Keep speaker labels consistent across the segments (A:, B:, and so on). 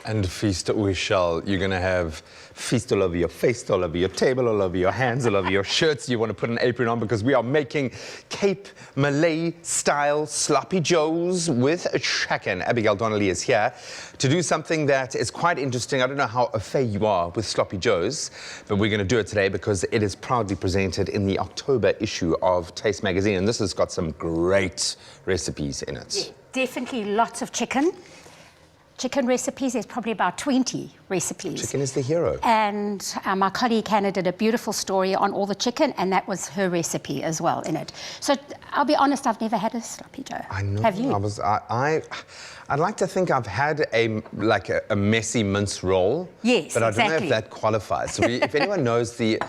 A: And feast we shall. You're going to have feast all over your face, all over your table, all over your hands, all over your shirts. You want to put an apron on because we are making Cape Malay-style sloppy joes with chicken. Abigail Donnelly is here to do something that is quite interesting. I don't know how au fait you are with sloppy joes, but we're going to do it today because it is proudly presented in the October issue of Taste Magazine, and this has got some great recipes in it.
B: Yeah, definitely lots of chicken. Chicken recipes, there's probably about 20 recipes.
A: Chicken is the hero.
B: And my colleague Hannah did a beautiful story on all the chicken, and that was her recipe as well in it. So I'll be honest, I've never had a sloppy joe.
A: I know.
B: Have you?
A: I'd like to think I've had a messy mince roll.
B: Yes,
A: but I
B: exactly.
A: don't know if that qualifies. So if anyone knows the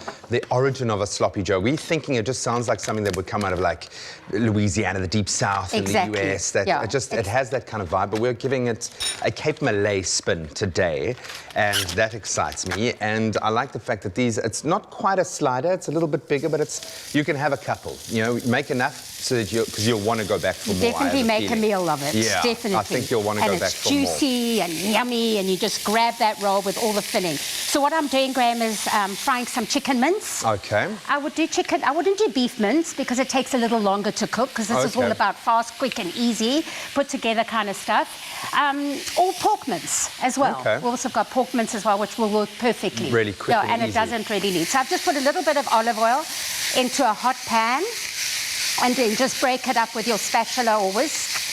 A: origin of a sloppy joe, we're thinking it just sounds like something that would come out of like Louisiana, the deep south,
B: exactly.
A: in the US. That
B: yeah.
A: it has that kind of vibe, but we're giving it a Cape Malay spin today, and that excites me. And I like the fact that it's not quite a slider, it's a little bit bigger, but you can have a couple. You know, make enough so that because you'll want to go back for more.
B: Definitely make a meal of it.
A: Yeah,
B: definitely.
A: I think you'll want to go back for more.
B: And it's juicy and yummy, and you just grab that roll with all the filling. So what I'm doing, Graham, is frying some chicken mince.
A: Okay.
B: I would do chicken. I wouldn't do beef mince because it takes a little longer to cook, because this is all about fast, quick, and easy, put together kind of stuff. Or pork mince as well.
A: Okay.
B: We've also got pork mince as well, which will work perfectly.
A: Really quick and
B: it doesn't really need. So I've just put a little bit of olive oil into a hot pan, and then just break it up with your spatula or whisk.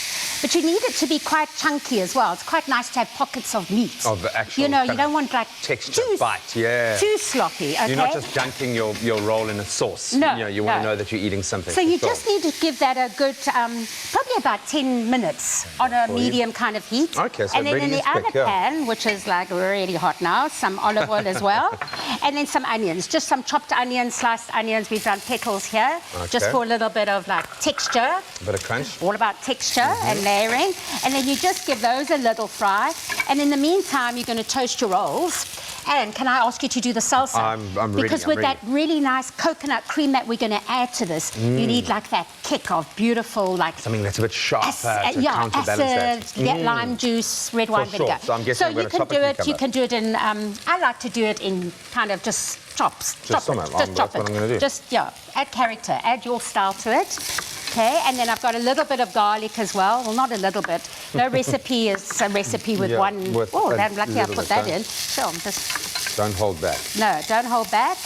B: But you need it to be quite chunky as well. It's quite nice to have pockets of meat.
A: Of the actual,
B: you know, you don't want like
A: texture, bite, yeah.
B: Too sloppy, okay?
A: You're not just dunking your roll in a sauce.
B: No,
A: you know, you want to know that you're eating something.
B: So you just need to give that a good, probably about 10 minutes on a medium kind of heat.
A: Okay, so
B: and then in the other pan, which is like really hot now, some olive oil as well, and then some onions, just some chopped onions, sliced onions. We've done pickles here, just for a little bit of like texture.
A: A bit of crunch.
B: All about texture and layering. And then you just give those a little fry. And in the meantime, you're going to toast your rolls. And can I ask you to do the salsa?
A: I'm ready.
B: Because with that really nice coconut cream that we're going to add to this, you need like that kick of beautiful, like
A: something that's a bit sharper to counterbalance
B: acid, lime juice, red wine vinegar.
A: So I'm guessing
B: you can do it. You can do it in. I like to do it in kind of just chops.
A: Just chop it. That's what I'm going to do.
B: Just add character, add your style to it. Okay, and then I've got a little bit of garlic as well. Well, not a little bit. No recipe is a recipe with one. I'm lucky I put that in. So I'm just.
A: Don't hold back.
B: No, don't hold back.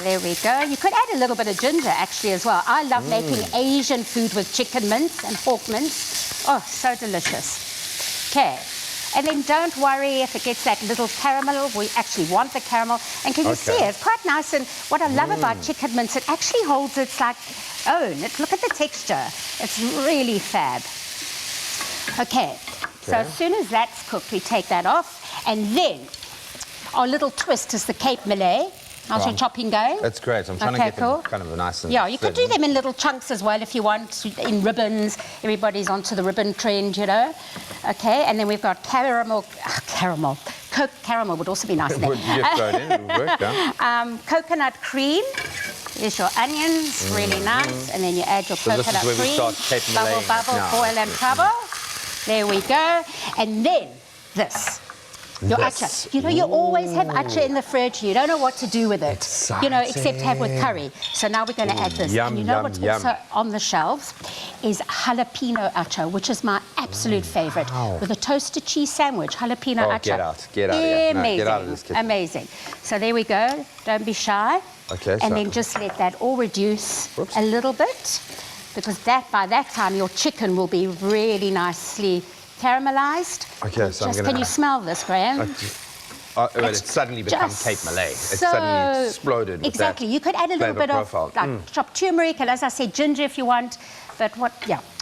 B: There we go. You could add a little bit of ginger actually as well. I love making Asian food with chicken mince and pork mince. Oh, so delicious. Okay. And then don't worry if it gets that little caramel. We actually want the caramel. And can you see it? It's quite nice. And what I love about chicken mince, it actually holds its like own. Look at the texture. It's really fab. Okay. So as soon as that's cooked, we take that off. And then our little twist is the Cape Malay. How's your chopping going?
A: That's great. I'm trying to get them kind of nice and
B: you could do them in little chunks as well if you want, in ribbons. Everybody's onto the ribbon trend, you know. Okay, and then we've got caramel. Coke caramel would also be nice. Coconut cream. There's your onions, really nice. And then you add your coconut cream.
A: We start Cape Malay.
B: Bubble, boil and trouble. There we go. And then this. Your acha. You know, you always have acha in the fridge. You don't know what to do with it.
A: Exciting.
B: You know, except have with curry. So now we're going to add this. And you know what's also on the shelves is jalapeno acha, which is my absolute favorite. With a toasted cheese sandwich, jalapeno acha.
A: Get out of here.
B: Amazing.
A: Get out of this kitchen.
B: Amazing. So there we go. Don't be shy.
A: Okay.
B: And then just let that all reduce a little bit, because by that time your chicken will be really nicely caramelized.
A: Okay, so I'm gonna.
B: Can you smell this, Graham?
A: Well, it's suddenly become Cape Malay. It's suddenly exploded. With
B: exactly. You could add a little bit of chopped turmeric, and as I said, ginger if you want. But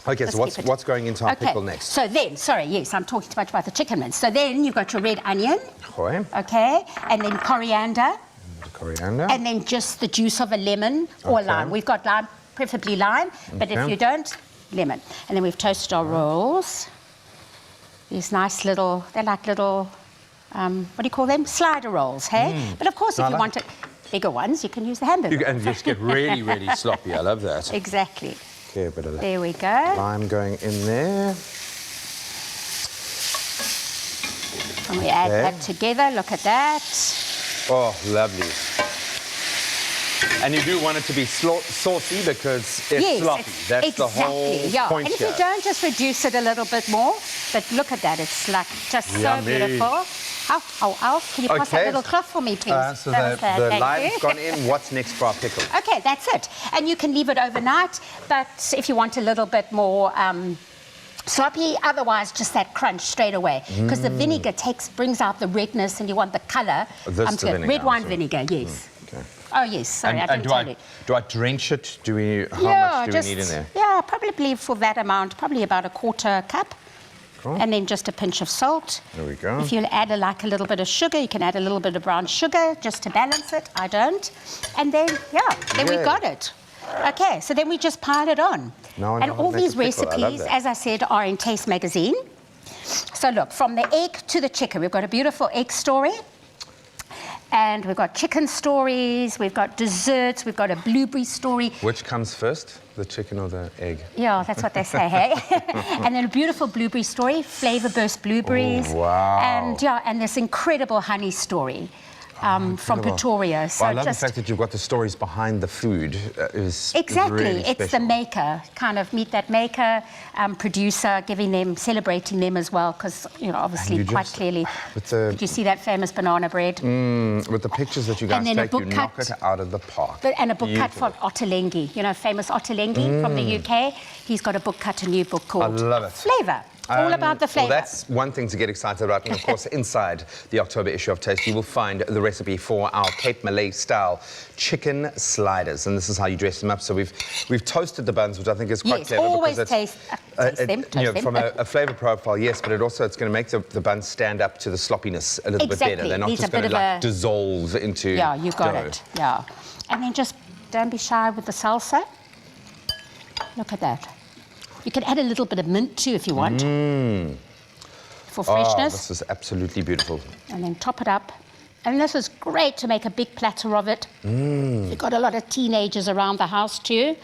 A: Okay, so what's going into our pickle next?
B: So then, yes, I'm talking too much about the chicken mince. So then you've got your red onion. Okay, and then coriander. And then just the juice of a lemon or lime. We've got lime, preferably lime, but if you don't, lemon. And then we've toasted our rolls. These nice little, they're like little, what do you call them? Slider rolls, hey? But of course, if you want it bigger ones, you can use the hamburger.
A: And just get really, really sloppy. I love that.
B: Exactly.
A: Okay, a bit of that.
B: There we go.
A: Lime going in there.
B: And we add
A: Okay.
B: that together. Look at that.
A: Oh, lovely. And you do want it to be saucy because it's
B: Yes,
A: sloppy. That's
B: exactly,
A: the whole
B: yeah.
A: point
B: And if
A: here.
B: you don't, just reduce it a little bit more. But look at that, it's like just so
A: Yummy.
B: beautiful. Oh, can you pass that
A: Okay.
B: little cloth for me, please?
A: So
B: That was that,
A: the
B: thank
A: lime's
B: you.
A: gone in. What's next for our pickle?
B: Okay, that's it. And you can leave it overnight, but if you want a little bit more sloppy, otherwise just that crunch straight away. Because the vinegar brings out the redness and you want the colour.
A: This the vinegar,
B: red wine
A: so-
B: vinegar, yes.
A: Okay.
B: Oh, yes, sorry, I didn't tell you.
A: Do I drench it? How much do we need in there?
B: Yeah, probably for that amount, probably about a quarter cup.
A: Cool.
B: And then just a pinch of salt.
A: There we go.
B: If you add a little bit of sugar, you can add a little bit of brown sugar just to balance it. I don't. And then, we've
A: Yay.
B: got it. Okay, so then we just pile it on.
A: Now I know
B: And
A: how to
B: all
A: make
B: these
A: a pickle. I love
B: recipes,
A: that.
B: as I said, are in Taste Magazine. So look, from the egg to the chicken, we've got a beautiful egg story. And we've got chicken stories, we've got desserts, we've got a blueberry story.
A: Which comes first, the chicken or the egg?
B: Yeah, that's what they say, hey? And then a beautiful blueberry story, flavor burst blueberries.
A: Oh, wow.
B: And this incredible honey story from
A: Incredible.
B: Pretoria. So
A: Well, I love
B: just
A: the fact that you've got the stories behind the food.
B: exactly,
A: really
B: it's the
A: special.
B: maker. Kind of meet that maker, producer, celebrating them as well, because obviously
A: you
B: quite
A: just-
B: clearly.
A: with the-
B: Did you see that famous banana bread?
A: With the pictures that you guys
B: And then a
A: take, you
B: book
A: knock
B: cut.
A: it out of the park.
B: And a book cut
A: Beautiful.
B: from Ottolenghi, famous Ottolenghi from the UK. He's got a book cut, a new book called
A: love it.
B: Flavor. All about the flavour.
A: Well, that's one thing to get excited about. And of course, inside the October issue of Taste, you will find the recipe for our Cape Malay-Style chicken sliders. And this is how you dress them up. So we've toasted the buns, which I think is quite
B: Yes,
A: clever.
B: always
A: because
B: taste them.
A: From a flavour profile, yes, but it's going to make the buns stand up to the sloppiness a little bit better.
B: Exactly.
A: They're not
B: Needs
A: just
B: a bit
A: going to
B: of a-
A: dissolve into
B: Yeah, you got
A: dough.
B: it. Yeah. And then just don't be shy with the salsa. Look at that. You can add a little bit of mint too if you want. For
A: Oh,
B: freshness.
A: this is absolutely beautiful.
B: And then top it up. And this is great to make a big platter of it. You've got a lot of teenagers around the house too.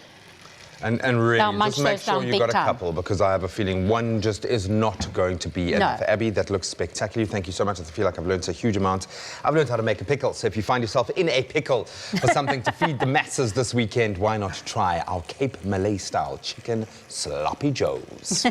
A: And really,
B: They'll munch
A: just make
B: those
A: sure
B: down
A: you've
B: big
A: got a
B: time.
A: couple, because I have a feeling one just is not going to be enough.
B: No.
A: Abby, that looks spectacular. Thank you so much. I feel like I've learned a huge amount. I've learned how to make a pickle. So if you find yourself in a pickle for something to feed the masses this weekend, why not try our Cape Malay-Style chicken sloppy joes?